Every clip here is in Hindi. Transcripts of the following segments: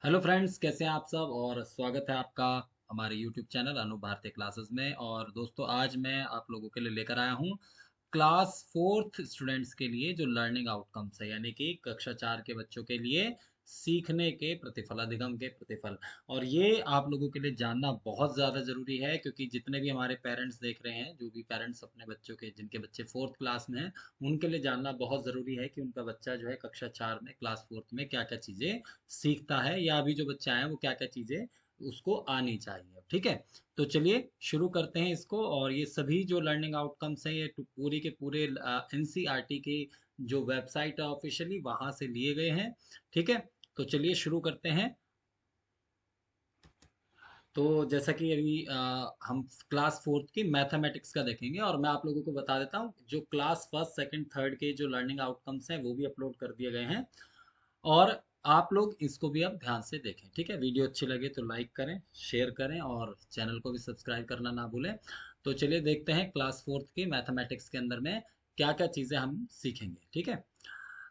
हेलो फ्रेंड्स, कैसे हैं आप सब। और स्वागत है आपका हमारे यूट्यूब चैनल अनु भारती क्लासेस में। और दोस्तों, आज मैं आप लोगों के लिए लेकर आया हूँ क्लास फोर्थ स्टूडेंट्स के लिए जो लर्निंग आउटकम्स है, यानी कि कक्षा 4 के बच्चों के लिए सीखने के प्रतिफल, अधिगम के प्रतिफल। और ये आप लोगों के लिए जानना बहुत ज़्यादा ज़रूरी है, क्योंकि जितने भी हमारे पेरेंट्स देख रहे हैं, जो भी पेरेंट्स अपने बच्चों के, जिनके बच्चे फोर्थ क्लास में हैं, उनके लिए जानना बहुत ज़रूरी है कि उनका बच्चा जो है कक्षा 4 में, क्लास फोर्थ में क्या क्या चीज़ें सीखता है, या अभी जो बच्चा है वो क्या क्या चीज़ें उसको आनी चाहिए। ठीक है, तो चलिए शुरू करते हैं इसको। और ये सभी जो लर्निंग आउटकम्स हैं, ये पूरी के पूरे एनसीईआरटी की जो वेबसाइट है ऑफिशियली, वहाँ से लिए गए हैं। ठीक है, तो चलिए शुरू करते हैं। तो जैसा कि अभी हम क्लास फोर्थ की मैथमेटिक्स का देखेंगे, और मैं आप लोगों को बता देता हूँ जो क्लास फर्स्ट सेकंड थर्ड के जो लर्निंग आउटकम्स हैं वो भी अपलोड कर दिए गए हैं। और आप लोग इसको भी अब ध्यान से देखें। ठीक है, वीडियो अच्छी लगे तो लाइक करें, शेयर करें, और चैनल को भी सब्सक्राइब करना ना भूलें। तो चलिए देखते हैं क्लास फोर्थ की मैथमेटिक्स के अंदर में क्या क्या चीज़ें हम सीखेंगे। ठीक है,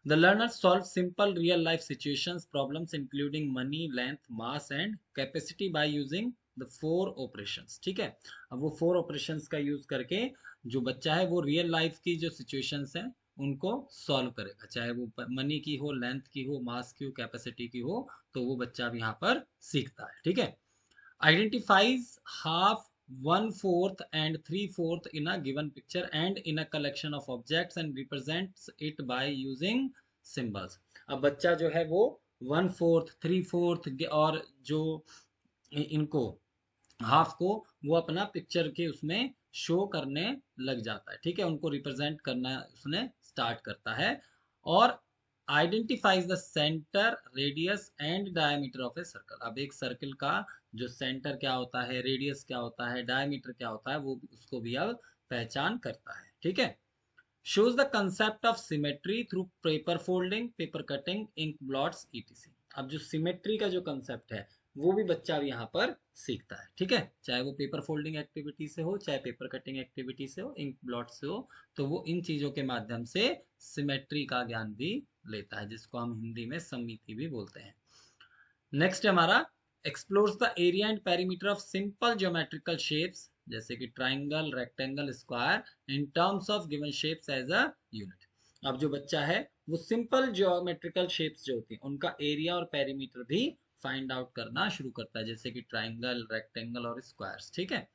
the learner solve simple real life situations problems including money, length, mass and capacity by using the four operations. ठीक है, अब वो फोर ऑपरेशंस का यूज करके जो बच्चा है वो रियल लाइफ की जो सिचुएशंस हैं उनको सॉल्व करेगा, चाहे वो मनी की हो, लेंथ की हो, मास की हो, कैपेसिटी की हो। तो वो बच्चा भी यहाँ पर सीखता है। ठीक है, identifies half, one fourth and three fourth in a given picture and in a collection of objects and represents it by using symbols। अब बच्चा जो है वो वन फोर्थ, थ्री फोर्थ और जो इनको हाफ को वो अपना पिक्चर के उसमें शो करने लग जाता है। ठीक है, उनको रिप्रेजेंट करना उसने स्टार्ट करता है। और identifies the centre, radius and diameter of a circle. अब एक सर्कल का जो सेंटर क्या होता है, रेडियस क्या होता है, डायमीटर क्या होता है, वो उसको भी अब पहचान करता है। ठीक है, shows the concept of symmetry through paper folding, paper cutting, ink blots etc। अब जो सिमेट्री का जो कंसेप्ट है वो भी बच्चा अब यहाँ पर सीखता है। ठीक है, चाहे वो पेपर फोल्डिंग एक्टिविटी से हो, चाहे पेपर कटिंग एक्टिविटी से हो, इंक ब्लॉट से हो, तो वो इन चीजों के माध्यम से सिमेट्री का ज्ञान भी लेता है, जिसको हम हिंदी में समिति भी बोलते हैं। नेक्स्ट है हमारा explores the area and perimeter of simple geometrical shapes, जैसे कि triangle, rectangle, square in terms of given shapes as a unit. अब जो बच्चा है वो सिंपल ज्योमेट्रिकल शेप्स जो होती हैं उनका एरिया और पेरीमीटर भी फाइंड आउट करना शुरू करता है, जैसे कि ट्राइंगल, रेक्टेंगल और स्क्वायर्स। ठीक है,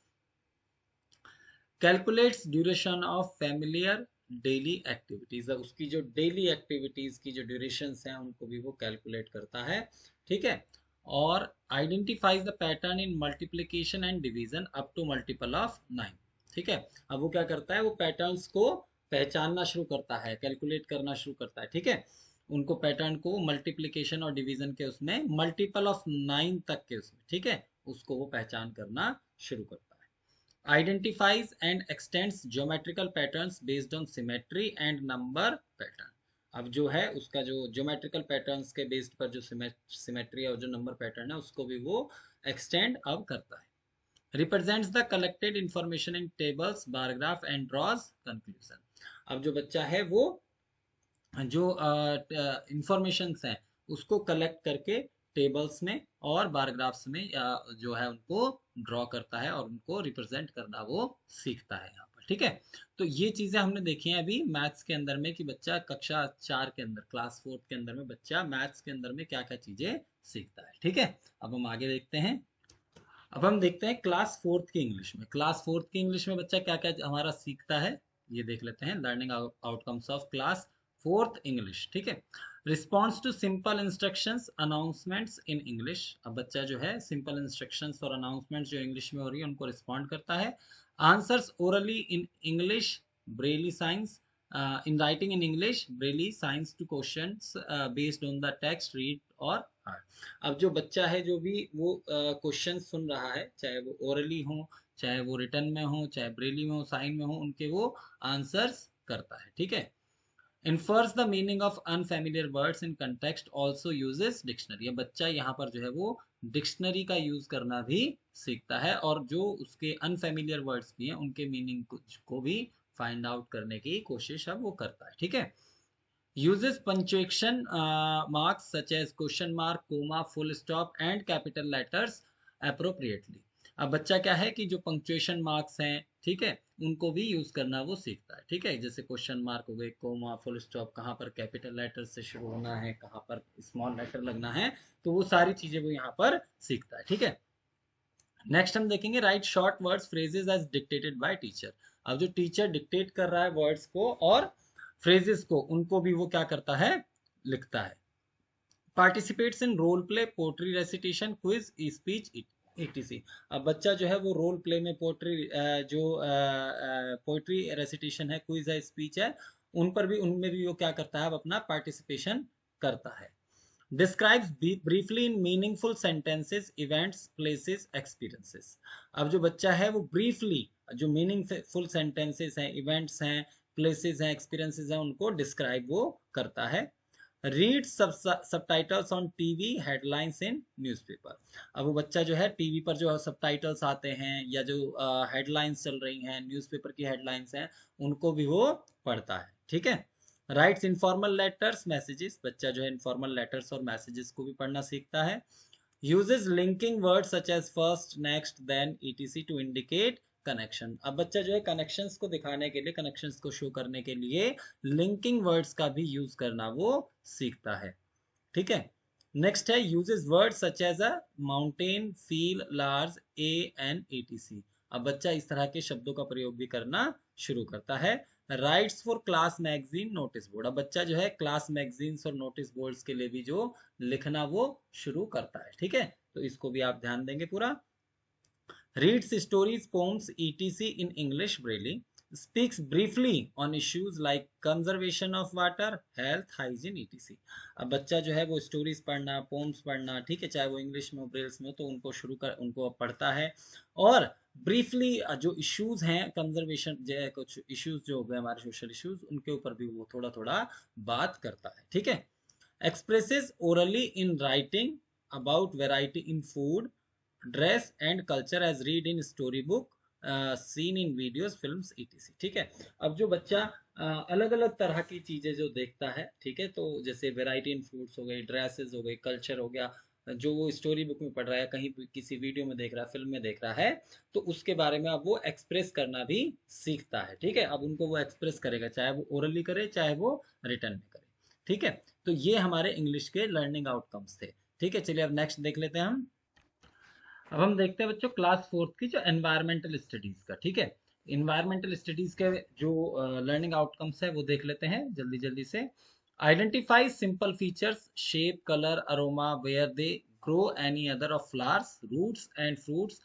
calculates duration of familiar daily activities. अब उसकी जो डेली एक्टिविटीज की जो ड्यूरेशंस हैं उनको भी वो कैलकुलेट करता है। ठीक है, और identifies the pattern in multiplication and division up to multiple of 9। ठीक है, अब वो क्या करता है, वो पैटर्न्स को पहचानना शुरू करता है, कैलकुलेट करना शुरू करता है। ठीक है, उनको पैटर्न को मल्टीप्लिकेशन और डिवीजन के उसमें मल्टीपल ऑफ 9 तक के उसमें, ठीक है, उसको वो पहचान करना शुरू करता है। Identifies and extends geometrical patterns based on symmetry and number pattern। अब जो है उसका जो ज्योमेट्रिकल पैटर्न्स के बेस्ड पर जो सिमेट्री और जो नंबर पैटर्न है उसको भी वो एक्सटेंड अब करता है। Represents the collected information in tables, bar graph and draws conclusion. अब जो बच्चा है वो जो इंफॉर्मेशंस हैं उसको कलेक्ट करके टेबल्स में और बारग्राफ्स में जो है उनको ड्रॉ करता है और उनको रिप्रेजेंट करना वो सीखता है यहाँ पर। ठीक है, तो ये चीजें हमने देखी हैं अभी मैथ्स के अंदर में कि बच्चा कक्षा 4 के अंदर, क्लास फोर्थ के अंदर में बच्चा मैथ्स के अंदर में क्या क्या चीजें सीखता है। ठीक है, अब हम आगे देखते हैं। अब हम देखते हैं क्लास फोर्थ की इंग्लिश में। क्लास फोर्थ की इंग्लिश में बच्चा क्या क्या हमारा सीखता है, ये देख लेते हैं। Learning outcomes of class fourth English. ठीक है, response to simple instructions, announcements in English. अब बच्चा जो है सिंपल इंस्ट्रक्शंस और अनाउंसमेंट्स जो इंग्लिश में हो रही है उनको रिस्पॉन्ड करता है। Answers orally in English, briefly science, in writing in English, Braille signs to questions based on the text read or heard। अब जो बच्चा है जो भी वो क्वेश्चन सुन रहा है, चाहे वो ओरली हो, चाहे वो रिटर्न में हो, चाहे ब्रेली में हो, साइन में हो, उनके वो आंसर्स करता है। ठीक है, infers the meaning of unfamiliar words in context, also uses dictionary. अब बच्चा यहाँ पर जो है वो डिक्शनरी का यूज करना भी सीखता है, और जो उसके अनफेमिलियर वर्ड्स भी हैं उनके मीनिंग को भी फाइंड आउट करने की कोशिश अब वो करता है। ठीक है, uses punctuation marks such as question mark, comma, full stop and capital letters appropriately. अब बच्चा क्या है कि जो पंक्चुएशन मार्क्स हैं, ठीक है, उनको भी यूज करना वो सीखता है, ठीक है, जैसे क्वेश्चन मार्क हो गए, कोमा, फुल स्टॉप, कहाँ पर कैपिटल लेटर से शुरू होना है, कहाँ पर स्मॉल लेटर लगना है, तो वो सारी चीजें वो यहाँ पर सीखता है, ठीक है। नेक्स्ट हम देखेंगे write short words phrases as dictated by teacher. अब जो टीचर डिक्टेट कर रहा है वर्ड्स को और फ्रेजेस को, उनको भी वो क्या करता है, लिखता है। Participates in role play, poetry recitation, quiz, speech, etc। अब बच्चा जो है वो रोल प्ले में पोट्री, जो पोइट्री रेसिटेशन है, क्विज है, स्पीच है, उन पर भी, उनमें भी वो क्या करता है, अब अपना पार्टिसिपेशन करता है। डिस्क्राइब्स ब्रीफली इन meaningful sentences events places experiences. अब जो बच्चा है वो ब्रीफली जो मीनिंगफुल सेंटेंसेस हैं, इवेंट्स हैं, प्लेसेस हैं, एक्सपीरियंसेस हैं, उनको डिस्क्राइब वो करता है। Read subtitles on TV, headlines in newspaper. अब वो बच्चा जो है टीवी पर जो सबटाइटल्स आते हैं या जो हेडलाइंस चल रही हैं, न्यूज़पेपर की हेडलाइंस हैं, उनको भी वो पढ़ता है, ठीक है। राइट्स इनफॉर्मल लेटर्स मैसेजेस, बच्चा जो है इनफॉर्मल लेटर्स और मैसेजेस को भी पढ़ना सीखता है। Uses linking word such as first, next, then, etc to indicate connection. अब बच्चा जो है कनेक्शंस को दिखाने के लिए, कनेक्शंस को शो करने के लिए लिंकिंग वर्ड्स का भी यूज करना वो सीखता है, ठीक है। नेक्स्ट है uses word such as a mountain, feel, large, a an, etc। अब बच्चा इस तरह के शब्दों का प्रयोग भी करना शुरू करता है। Rights for class magazine, notice board. अब बच्चा जो है क्लास मैगजीन्स और नोटिस बोर्ड्स के लिए भी जो लिखना वो शुरू करता है, ठीक है, तो इसको भी आप ध्यान देंगे पूरा। Reads stories, poems, etc. in English Braille, speaks briefly on issues like conservation of water, health, hygiene, etc. अब बच्चा जो है वो स्टोरीज पढ़ना, पोम्स पढ़ना, ठीक है, चाहे वो इंग्लिश में हो, ब्रेल्स में हो, तो उनको शुरू कर, उनको पढ़ता है और ब्रीफली जो इश्यूज हैं, कंजर्वेशन जो है, कुछ इश्यूज जो हो गए हमारे सोशल इश्यूज, उनके ऊपर भी वो थोड़ा थोड़ा बात करता है, ठीक है। Expresses orally in writing about variety in food, dress and culture as read in story book, seen in videos, films, etc, ठीक है। अब जो बच्चा अलग अलग तरह की चीजें जो देखता है, ठीक है, तो जैसे वेराइटी इन फूड्स हो गई, ड्रेसेस हो गई, कल्चर हो गया, जो वो स्टोरी बुक में पढ़ रहा है, कहीं भी किसी वीडियो में देख रहा है, फिल्म में देख रहा है, तो उसके बारे में अब वो एक्सप्रेस करना भी सीखता है, ठीक है। अब उनको वो एक्सप्रेस करेगा, चाहे वो ओरली करे, चाहे वो रिटर्न में करे, ठीक है। तो ये हमारे इंग्लिश के लर्निंग आउटकम्स थे, ठीक है। चलिए अब नेक्स्ट देख लेते हैं हम। अब हम देखते हैं बच्चों क्लास फोर्थ की जो एनवायरमेंटल स्टडीज का, ठीक है। इन्वायरमेंटल स्टडीज के जो लर्निंग आउटकम्स है वो देख लेते हैं जल्दी जल्दी से। Identify simple features, shape, colour, aroma, where they grow, any other of flowers, roots and fruits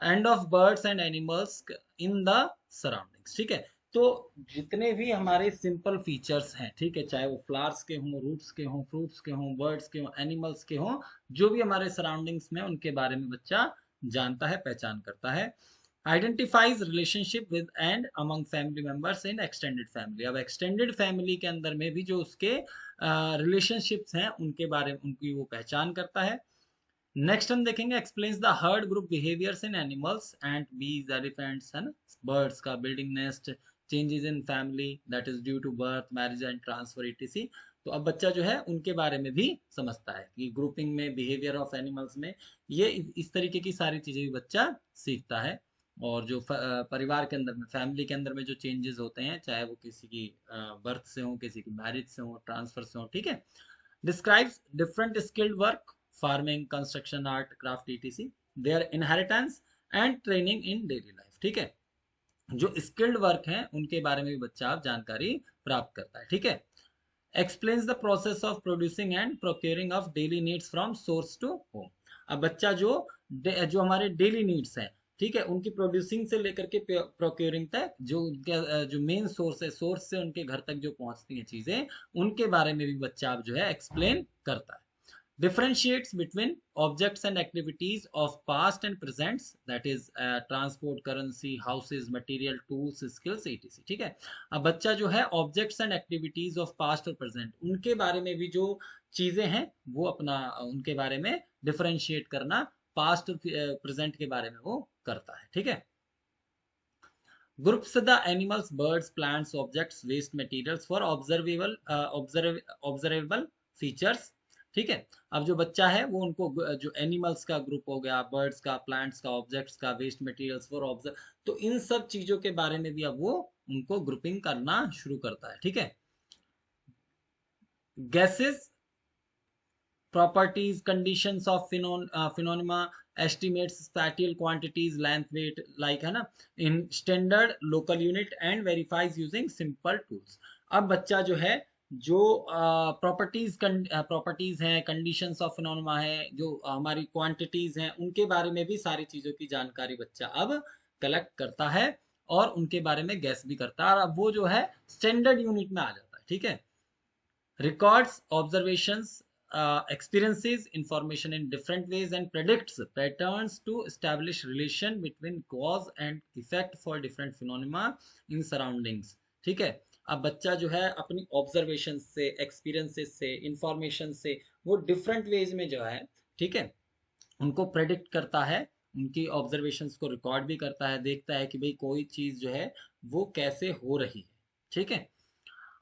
and of birds and animals in the surroundings, ठीक है। तो जितने भी हमारे सिंपल फीचर्स हैं, ठीक है, चाहे वो फ्लावर्स के हों, रूट्स के हों, फ्रूट्स के हों, बर्ड्स के हों, एनिमल्स के हों, जो भी हमारे सराउंडिंग्स में, उनके बारे में बच्चा जानता है, पहचान करता है। Identifies relationship with and among family members in extended family. अब एक्सटेंडेड फैमिली के अंदर में भी जो उसके रिलेशनशिप्स हैं, उनके बारे में, उनकी वो पहचान करता है। नेक्स्ट हम देखेंगे explains the herd group behaviours in animals and bees, elephants, है ना, बर्ड्स का building nest, changes in family that is due to birth, marriage and transfer, etc। तो अब बच्चा जो है उनके बारे में भी समझता है कि ग्रुपिंग में, बिहेवियर ऑफ एनिमल्स में, ये इस तरीके की सारी चीजें भी बच्चा सीखता है। और जो परिवार के अंदर में, फैमिली के अंदर में जो चेंजेस होते हैं, चाहे वो किसी की बर्थ से हो, किसी की मैरिज से हो, ट्रांसफर से हो, ठीक है। describes different skilled work, farming, construction, art, craft, etc, their inheritance and training in daily life, ठीक है। जो स्किल्ड वर्क हैं उनके बारे में भी बच्चा आप जानकारी प्राप्त करता है, ठीक है। Explains the process of producing and procuring of daily needs from source to home. अब बच्चा जो हमारे डेली नीड्स हैं, ठीक है, उनकी प्रोड्यूसिंग से लेकर के प्रोक्योरिंग तक, जो उनके जो मेन सोर्स है, सोर्स से उनके घर तक जो पहुंचती हैं चीजें, उनके बारे में भी बच्चा अब जो है एक्सप्लेन करता है। differentiates between objects and activities of past and presents, that is transport, currency, houses, material, tools, skills, etc, ठीक है। अब बच्चा जो है objects and activities of past और प्रेजेंट, उनके बारे में भी जो चीजें हैं वो अपना, उनके बारे में डिफरेंशिएट करना, पास्ट और प्रेजेंट के बारे में वो करता है, ठीक है। Groups the animals, birds, plants, objects, waste materials for observable features. ठीक है, अब जो बच्चा है वो उनको जो एनिमल्स का ग्रुप हो गया, बर्ड्स का, प्लांट्स का, ऑब्जेक्ट्स का, वेस्ट मटेरियल्स फॉर ऑब्जर्व, तो इन सब चीजों के बारे में भी अब वो उनको ग्रुपिंग करना शुरू करता है। ठीक है, gases, properties, conditions of phenomena, estimates spatial quantities, length, weight, like है ना, in standard local unit and verifies using simple tools। अब बच्चा जो है, जो प्रॉपर्टीज हैं, कंडीशंस ऑफ फिनोमेना है, जो हमारी क्वांटिटीज हैं, उनके बारे में भी सारी चीजों की जानकारी बच्चा अब कलेक्ट करता है और उनके बारे में गैस भी करता है, और अब वो जो है स्टैंडर्ड यूनिट में आ जाता है। ठीक है, records observations, experiences information in different ways and predicts patterns to establish relation between cause and effect for different phenomena in surroundings। ठीक है, अब बच्चा जो है अपनी ऑब्जर्वेशन से, एक्सपीरियंसेस से, इंफॉर्मेशन से वो डिफरेंट वेज में जो है, ठीक है, उनको प्रेडिक्ट करता है, उनकी ऑब्जर्वेशंस को रिकॉर्ड भी करता है, देखता है कि भाई कोई चीज जो है वो कैसे हो रही है। ठीक है,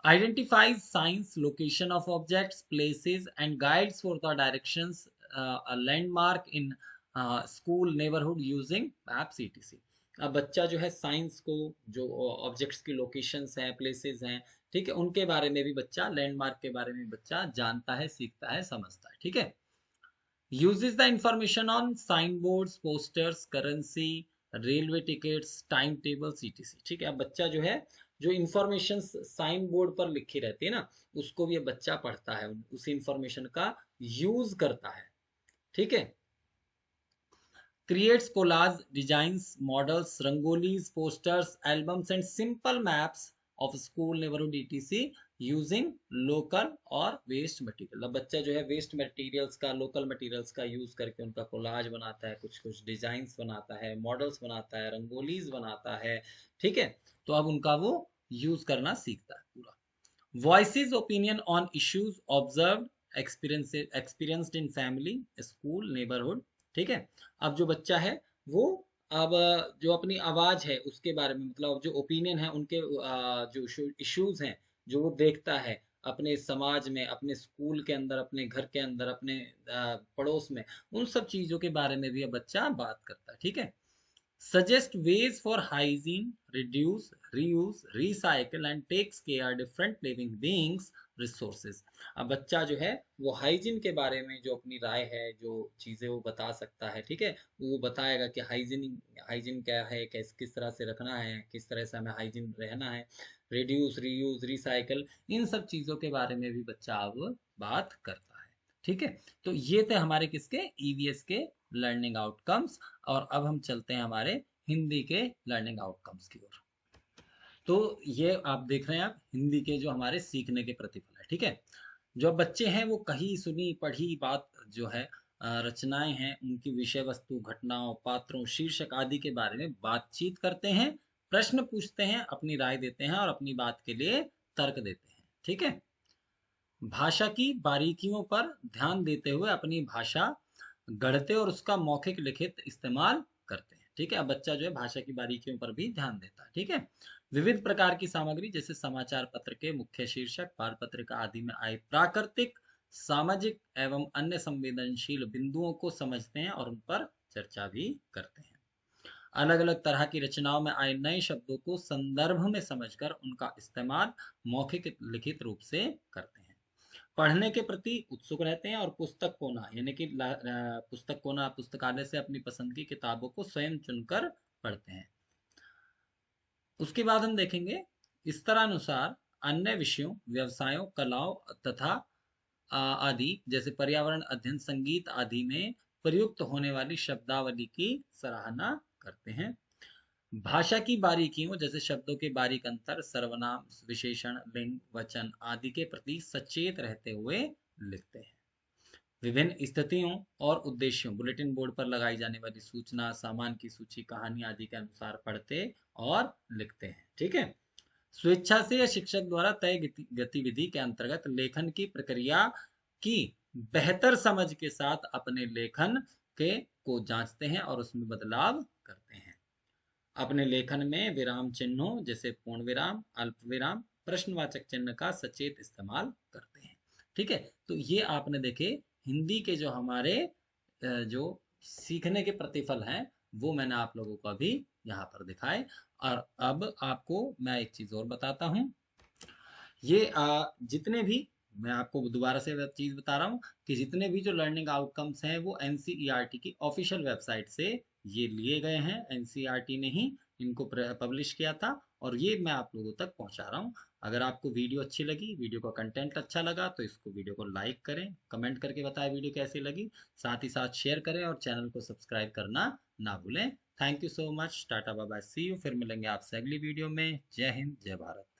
identifies signs, location of objects, places, and guides for the directions, a landmark in school neighborhood using maps etc। अब बच्चा जो है साइंस को, जो ऑब्जेक्ट्स की लोकेशंस हैं, प्लेसेस हैं, ठीक है, उनके बारे में भी बच्चा, लैंडमार्क के बारे में बच्चा जानता है, सीखता है, समझता है। ठीक है, uses the information on signboards, posters, currency, railway tickets, timetables etc। ठीक है, अब बच्चा जो है, जो इंफॉर्मेशन साइन बोर्ड पर लिखी रहती है ना, उसको भी ये बच्चा पढ़ता है, उस इंफॉर्मेशन का यूज करता है। ठीक है, creates collage designs, models, rangolis, posters, albums and simple maps of school neighborhood etc using local और वेस्ट मटेरियल। अब बच्चा जो है वेस्ट मटेरियल्स का, लोकल मटेरियल्स का यूज करके उनका कोलाज बनाता है, कुछ कुछ डिजाइन्स बनाता है, मॉडल्स बनाता है, रंगोलीज बनाता है। ठीक है, तो अब उनका वो यूज करना सीखता है पूरा। Voices opinion on issues observed, experienced in family, school, neighbourhood. ठीक है, अब जो बच्चा है वो अब जो अपनी आवाज है उसके बारे में, मतलब जो ओपिनियन है उनके, जो इश्यूज हैं जो वो देखता है अपने समाज में, अपने स्कूल के अंदर, अपने घर के अंदर, अपने पड़ोस में, उन सब चीजों के बारे में भी अब बच्चा बात करता है। ठीक है, suggest ways for hygiene, reduce, reuse, recycle and takes care different living beings resources। अब बच्चा जो है वो हाइजीन के बारे में जो अपनी राय है, जो चीजें वो बता सकता है, ठीक है, वो बताएगा कि हाइजीन, हाइजीन क्या है, कैस किस तरह से रखना है, किस तरह से हमें हाइजीन रहना है, रिड्यूस, रीयूज, रिसाइकल, इन सब चीजों के बारे में भी बच्चा अब बात करता है। ठीक है, तो ये थे हमारे किसके, ईवीएस के लर्निंग आउटकम्स। और अब हम चलते हैं हमारे हिंदी के लर्निंग आउटकम्स की ओर। तो ये आप देख रहे हैं, आप हिंदी के जो हमारे सीखने के प्रतिफल है। ठीक है, जो बच्चे हैं वो कही सुनी पढ़ी बात जो है, रचनाएं हैं, उनकी विषय वस्तु, घटनाओं, पात्रों, शीर्षक आदि के बारे में बातचीत करते हैं, प्रश्न पूछते हैं, अपनी राय देते हैं और अपनी बात के लिए तर्क देते हैं। ठीक है, भाषा की बारीकियों पर ध्यान देते हुए अपनी भाषा गढ़ते और उसका मौखिक लिखित इस्तेमाल करते हैं। ठीक है, अब बच्चा जो है भाषा की बारीकियों पर भी ध्यान देता है। ठीक है, विविध प्रकार की सामग्री जैसे समाचार पत्र के मुख्य शीर्षक, वार पत्रिका आदि में आए प्राकृतिक, सामाजिक एवं अन्य संवेदनशील बिंदुओं को समझते हैं और उन पर चर्चा भी करते हैं। अलग अलग तरह की रचनाओं में आए नए शब्दों को संदर्भ में समझकर उनका इस्तेमाल मौखिक लिखित रूप से करते हैं। पढ़ने के प्रति उत्सुक रहते हैं और पुस्तक कोना, यानी कि पुस्तक कोना, पुस्तकालय से अपनी पसंद की किताबों को स्वयं चुनकर पढ़ते हैं। उसके बाद हम देखेंगे स्तरानुसार अन्य विषयों, व्यवसायों, कलाओं तथा आदि जैसे पर्यावरण अध्ययन, संगीत आदि में प्रयुक्त होने वाली शब्दावली की सराहना करते हैं। भाषा की बारीकियों जैसे शब्दों के बारीक अंतर, सर्वनाम, विशेषण, लिंग, वचन आदि के प्रति सचेत रहते हुए लिखते हैं। विभिन्न स्थितियों और उद्देश्यों, बुलेटिन बोर्ड पर लगाई जाने वाली सूचना, सामान की सूची, कहानी आदि के अनुसार पढ़ते और लिखते हैं। ठीक है, स्वेच्छा से या शिक्षक द्वारा तय गतिविधि के अंतर्गत लेखन की प्रक्रिया की बेहतर समझ के साथ अपने लेखन के को जांचते हैं और उसमें बदलाव करते हैं। अपने लेखन में विराम चिन्हों जैसे पूर्ण विराम, अल्प विराम, प्रश्नवाचक चिन्ह का सचेत इस्तेमाल करते हैं। ठीक है, तो ये आपने देखे हिंदी के जो हमारे जो सीखने के प्रतिफल हैं वो मैंने आप लोगों को अभी यहाँ पर दिखाए। और अब आपको मैं एक चीज और बताता हूँ। ये जितने भी, मैं आपको दोबारा से वेब चीज बता रहा हूँ कि जितने भी जो लर्निंग आउटकम्स हैं वो एनसीईआरटी की ऑफिशियल वेबसाइट से ये लिए गए हैं। एनसीईआरटी ने ही इनको पब्लिश किया था और ये मैं आप लोगों तक पहुंचा रहा हूँ। अगर आपको वीडियो अच्छी लगी, वीडियो का कंटेंट अच्छा लगा, तो इसको वीडियो को लाइक करें, कमेंट करके बताएं वीडियो कैसी लगी, साथ ही साथ शेयर करें और चैनल को सब्सक्राइब करना ना भूलें। Thank you so much, tata bye bye, see you. फिर मिलेंगे आपसे अगली वीडियो में। जय हिंद, जय भारत।